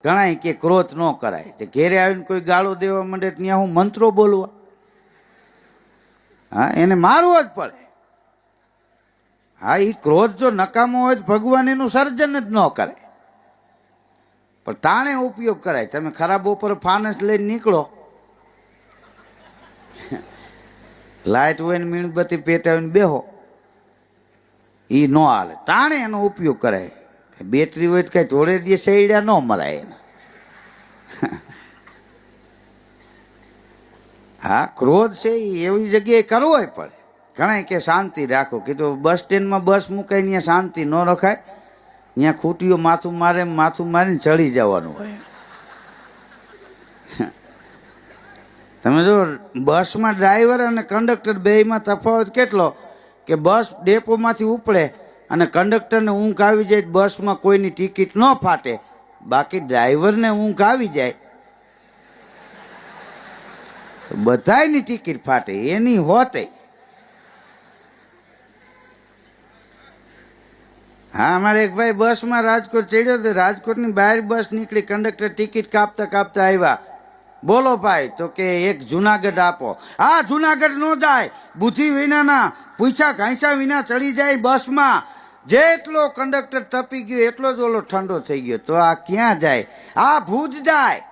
ઘણા કે ક્રોધ ન કરાય, તે ઘેરે આવીને કોઈ ગાળો દેવા માંડે ત્યાં હું મંત્રો બોલવા? હા, એને મારવો જ પડે. હા, એ ક્રોધ જો નકામો હોય તો ભગવાન એનું સર્જન જ ન કરે, પણ તાણે ઉપયોગ કરાય. તમે ખરાબ ઉપર ફાનસ લઈને નીકળો, લાઇટ હોય ને મીણબત્તી પેટાવીને બેહો, એ ન હાલે. તાણે એનો ઉપયોગ કરાય. બેટરી હોય તો કઈ થોડે દિવસ શેડ્યા ન મરાય એને. હા, ક્રોધ છે એ એવી જગ્યાએ કરવો પડે. ઘણા કે શાંતિ રાખો, કીધું બસ સ્ટેન્ડમાં બસ મુકાય ત્યાં શાંતિ ન રખાય, ત્યાં ખૂટીઓ માથું મારીને ચડી જવાનું હોય. તમે જો બસમાં ડ્રાઈવર અને કંડક્ટર બેયમાં તફાવત કેટલો, કે બસ ડેપોમાંથી ઉપડે અને કંડક્ટરને ઊંઘ આવી જાય, બસમાં કોઈની ટિકિટ ન ફાટે, બાકી ડ્રાઈવરને ઊંઘ આવી જાય તો બધાયની ટિકિટ ફાટે, એની હોતે. હા, અમારે એક ભાઈ બસમાં રાજકોટ ચડ્યો તો રાજકોટની બહાર બસ નીકળી, કંડક્ટર ટિકિટ કાપતા કાપતા આવ્યા. બોલો ભાઈ, તો કે એક જુનાગઢ આપો. હા, જુનાગઢ નો જાય, બુદ્ધિ વિનાના પૂછા ઘાંસા વિના ચડી જાય બસમાં. જેટલો કંડક્ટર તપી ગયો એટલો જ ઓલો ઠંડો થઈ ગયો. તો આ ક્યાં જાય? આ ભુજ જાય.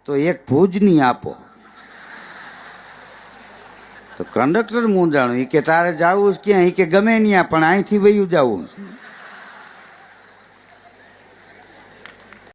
તો એક ભુજની આપો. તો કંડક્ટર મૂંઝાણું, એ કે તારે જવું ક્યાં? એ કે ગમે ત્યાં, પણ અહીંથી વયું જવું.